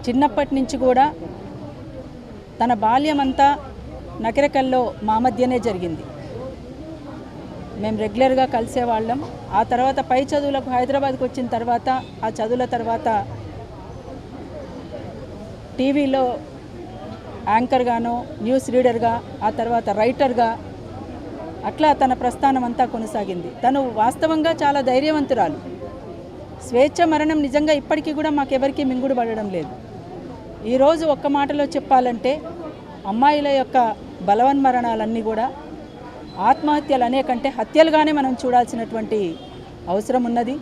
చిన్నప్పటి నుంచి కూడా తన బాల్యమంతా నకిరేకల్లో మా మధ్యనే జరిగింది. మేము రెగ్యులర్గా కలిసేవాళ్ళం. ఆ తర్వాత పై చదువులకు హైదరాబాద్కి వచ్చిన తర్వాత ఆ చదువుల తర్వాత టీవీలో యాంకర్గానో న్యూస్ రీడర్గా, ఆ తర్వాత రైటర్గా, అట్లా తన ప్రస్థానం అంతా కొనసాగింది. తను వాస్తవంగా చాలా ధైర్యవంతురాలు. స్వేచ్ఛ మరణం నిజంగా ఇప్పటికీ కూడా మాకెవరికి మింగుడు పడడం లేదు. ఈరోజు ఒక్క మాటలో చెప్పాలంటే అమ్మాయిల యొక్క బలవన్మరణాలన్నీ కూడా ఆత్మహత్యలు అనే కంటే హత్యలుగానే మనం చూడాల్సినటువంటి అవసరం ఉన్నది.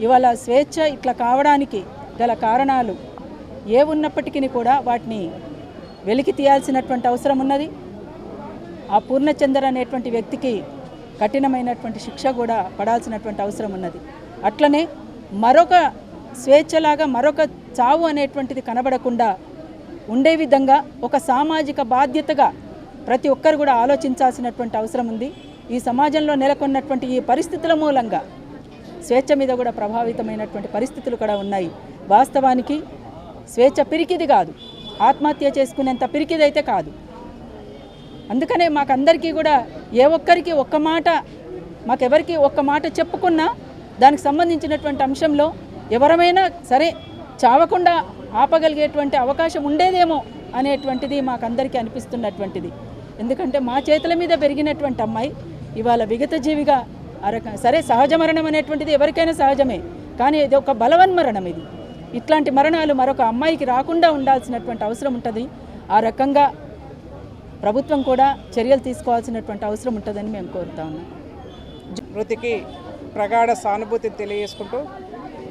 ఇవాళ స్వేచ్ఛ ఇట్లా కావడానికి గల కారణాలు ఏ ఉన్నప్పటికీ కూడా వాటిని వెలికి తీయాల్సినటువంటి అవసరం ఉన్నది. ఆ పూర్ణచందర్ అనేటువంటి వ్యక్తికి కఠినమైనటువంటి శిక్ష కూడా పడాల్సినటువంటి అవసరం ఉన్నది. అట్లనే మరొక స్వేచ్ఛలాగా మరొక చావు అనేటువంటిది కనబడకుండా ఉండే విధంగా ఒక సామాజిక బాధ్యతగా ప్రతి ఒక్కరు కూడా ఆలోచించాల్సినటువంటి అవసరం ఉంది. ఈ సమాజంలో నెలకొన్నటువంటి ఈ పరిస్థితుల మూలంగా స్వేచ్ఛ మీద కూడా ప్రభావితమైనటువంటి పరిస్థితులు కూడా ఉన్నాయి. వాస్తవానికి స్వేచ్ఛ పిరికిది కాదు, ఆత్మహత్య చేసుకునేంత పిరికిదైతే కాదు. అందుకనే మాకందరికీ కూడా ఏ ఒక్కరికి ఒక్క మాట, మాకెవరికి ఒక్క మాట చెప్పుకున్నా దానికి సంబంధించినటువంటి అంశంలో ఎవరమైనా సరే చావకుండా ఆపగలిగేటువంటి అవకాశం ఉండేదేమో అనేటువంటిది మాకందరికీ అనిపిస్తున్నటువంటిది. ఎందుకంటే మా చేతుల మీద పెరిగినటువంటి అమ్మాయి ఇవాళ విగత జీవిగా సరే సహజ మరణం అనేటువంటిది ఎవరికైనా సహజమే, కానీ ఇది ఒక బలవన్మరణం. ఇది ఇట్లాంటి మరణాలు మరొక అమ్మాయికి రాకుండా ఉండాల్సినటువంటి అవసరం ఉంటుంది. ఆ రకంగా ప్రభుత్వం కూడా చర్యలు తీసుకోవాల్సినటువంటి అవసరం ఉంటుందని మేము కోరుతా ఉన్నాం. మృతికి ప్రగాఢ సానుభూతి తెలియజేసుకుంటూ,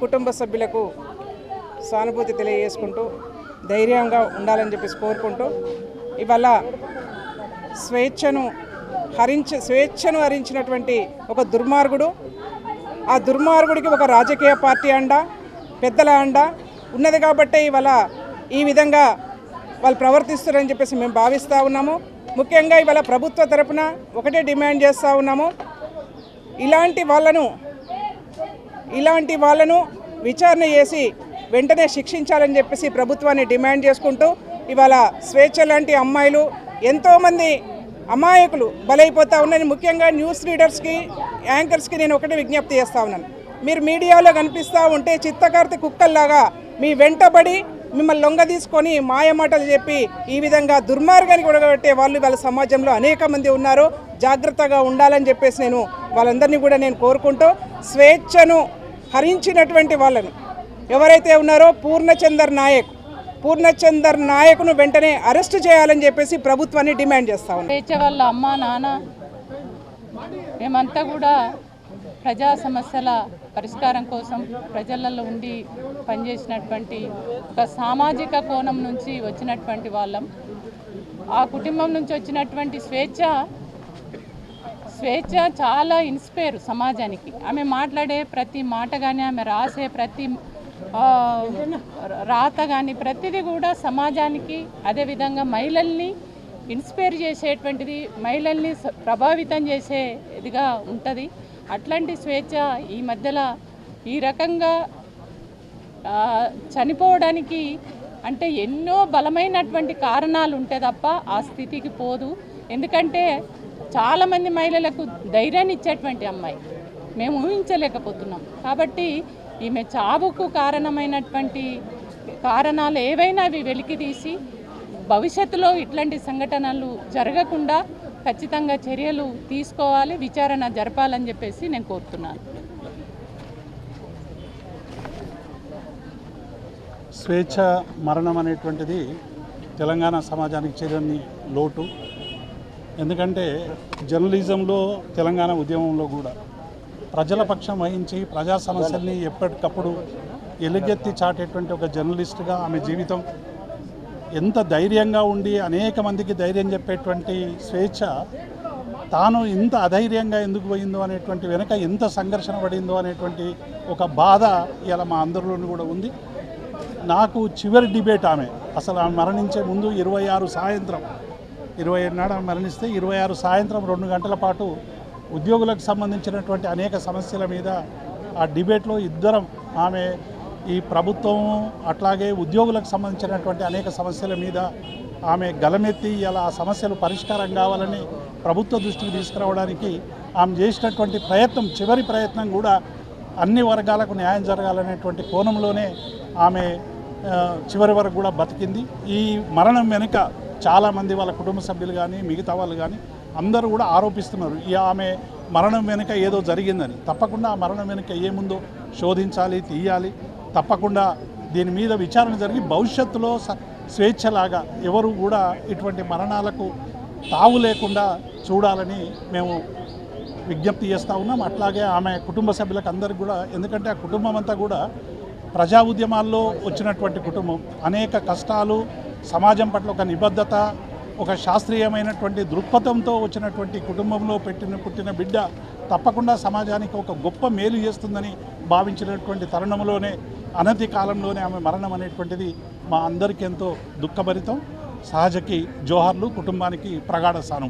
కుటుంబ సభ్యులకు సానుభూతి తెలియజేసుకుంటూ ధైర్యంగా ఉండాలని చెప్పేసి కోరుకుంటూ, ఇవాళ స్వేచ్ఛను హరించినటువంటి ఒక దుర్మార్గుడు, ఆ దుర్మార్గుడికి ఒక రాజకీయ పార్టీ అండ, పెద్దల అండ ఉన్నది కాబట్టే ఇవాళ ఈ విధంగా వాళ్ళు ప్రవర్తిస్తారని చెప్పేసి మేము భావిస్తూ ఉన్నాము. ముఖ్యంగా ఇవాళ ప్రభుత్వ తరపున ఒకటే డిమాండ్ చేస్తూ ఉన్నాము, ఇలాంటి వాళ్ళను విచారణ చేసి వెంటనే శిక్షించాలని చెప్పేసి ప్రభుత్వాన్ని డిమాండ్ చేసుకుంటూ, ఇవాళ స్వేచ్ఛ లాంటి అమ్మాయిలు ఎంతోమంది అమాయకులు బలైపోతూ ఉన్నాయని ముఖ్యంగా న్యూస్ రీడర్స్కి, యాంకర్స్కి నేను ఒకటే విజ్ఞప్తి చేస్తూ ఉన్నాను. మీరు మీడియాలో కనిపిస్తూ ఉంటే చిత్తకార్తె కుక్కల్లాగా మీ వెంటబడి మిమ్మల్ని లొంగ తీసుకొని మాయమాటలు చెప్పి ఈ విధంగా దుర్మార్గానికి ఒడగబెట్టే వాళ్ళు వాళ్ళ సమాజంలో అనేక మంది ఉన్నారు. జాగ్రత్తగా ఉండాలని చెప్పేసి నేను వాళ్ళందరినీ కూడా నేను కోరుకుంటూ, స్వేచ్ఛను హరించినటువంటి వాళ్ళను ఎవరైతే ఉన్నారో పూర్ణచందర్ నాయకును వెంటనే అరెస్టు చేయాలని చెప్పేసి ప్రభుత్వాన్ని డిమాండ్ చేస్తా ఉన్నాం. స్వేచ్ఛ వల్ల అమ్మ నాన్న మేమంతా కూడా ప్రజా సమస్యల పరిష్కారం కోసం ప్రజలలో ఉండి పనిచేసినటువంటి ఒక సామాజిక కోణం నుంచి వచ్చినటువంటి వాళ్ళం. ఆ కుటుంబం నుంచి వచ్చినటువంటి స్వేచ్ఛ చాలా ఇన్స్పైర్ సమాజానికి. ఆమె మాట్లాడే ప్రతి మాట కానీ, ఆమె రాసే ప్రతి రాత కానీ ప్రతిదీ కూడా సమాజానికి, అదేవిధంగా మహిళల్ని ఇన్స్పైర్ చేసేటువంటిది, మహిళల్ని ప్రభావితం చేసేదిగా ఉంటుంది. అట్లాంటి స్వేచ్ఛ ఈ మధ్యలో ఈ రకంగా చనిపోవడానికి అంటే ఎన్నో బలమైనటువంటి కారణాలు ఉంటే తప్ప ఆ స్థితికి పోదు. ఎందుకంటే చాలామంది మహిళలకు ధైర్యాన్ని ఇచ్చేటువంటి అమ్మాయి మేము ఊహించలేకపోతున్నాం. కాబట్టి ఈమె చావుకు కారణమైనటువంటి కారణాలు ఏవైనా అవి వెలికి తీసి భవిష్యత్తులో ఇట్లాంటి సంఘటనలు జరగకుండా ఖచ్చితంగా చర్యలు తీసుకోవాలి, విచారణ జరపాలని చెప్పేసి నేను కోరుతున్నాను. స్వేచ్ఛ మరణం అనేటువంటిది తెలంగాణ సమాజానికి చెరని లోటు. ఎందుకంటే జర్నలిజంలో, తెలంగాణ ఉద్యమంలో కూడా ప్రజల పక్షం వహించి ప్రజా సమస్యల్ని ఎప్పటికప్పుడు ఎలుగెత్తి చాటేటువంటి ఒక జర్నలిస్టుగా ఆమె జీవితం ఎంత ధైర్యంగా ఉండి అనేక మందికి ధైర్యం చెప్పేటువంటి స్వేచ్ఛ తాను ఇంత అధైర్యంగా ఎందుకు పోయిందో అనేటువంటి వెనక ఎంత సంఘర్షణ పడిందో అనేటువంటి ఒక బాధ ఇలా మా అందరిలోనూ కూడా ఉంది. నాకు చివరి డిబేట్ ఆమె మరణించే ముందు 26 సాయంత్రం 27 నాడు మరణిస్తే 26 సాయంత్రం 2 గంటల పాటు ఉద్యోగులకు సంబంధించినటువంటి అనేక సమస్యల మీద ఆ డిబేట్లో ఇద్దరం ఆమె ఈ ప్రభుత్వం అట్లాగే ఉద్యోగులకు సంబంధించినటువంటి అనేక సమస్యల మీద ఆమె గలమెత్తి ఇలా ఆ సమస్యలు పరిష్కారం కావాలని ప్రభుత్వ దృష్టికి తీసుకురావడానికి ఆమె చేసినటువంటి ప్రయత్నం, చివరి ప్రయత్నం కూడా అన్ని వర్గాలకు న్యాయం జరగాలనేటువంటి కోణంలోనే ఆమె చివరి వరకు కూడా బతికింది. ఈ మరణం వెనుక చాలామంది వాళ్ళ కుటుంబ సభ్యులు కానీ మిగతా వాళ్ళు కానీ అందరూ కూడా ఆరోపిస్తున్నారు ఈ ఆమె మరణం వెనుక ఏదో జరిగిందని. తప్పకుండా ఆ మరణం వెనుక ఏముందో శోధించాలి, తీయాలి. తప్పకుండా దీని మీద విచారణ జరిగి భవిష్యత్తులో స్వేచ్ఛలాగా ఎవరు కూడా ఇటువంటి మరణాలకు తావు లేకుండా చూడాలని మేము విజ్ఞప్తి చేస్తూ ఉన్నాం. అట్లాగే ఆమె కుటుంబ సభ్యులకు అందరికీ కూడా, ఎందుకంటే ఆ కుటుంబం అంతా కూడా ప్రజా ఉద్యమాల్లో వచ్చినటువంటి కుటుంబం, అనేక కష్టాలు, సమాజం పట్ల ఒక నిబద్ధత, ఒక శాస్త్రీయమైనటువంటి దృక్పథంతో వచ్చినటువంటి కుటుంబంలో పుట్టిన బిడ్డ తప్పకుండా సమాజానికి ఒక గొప్ప మేలు చేస్తుందని భావించినటువంటి తరుణంలోనే అనతి కాలంలోనే ఆమె మరణం అనేటువంటిది మా అందరికీ ఎంతో దుఃఖభరితం. సహజకి జోహార్లు, కుటుంబానికి ప్రగాఢ సానుభూతి.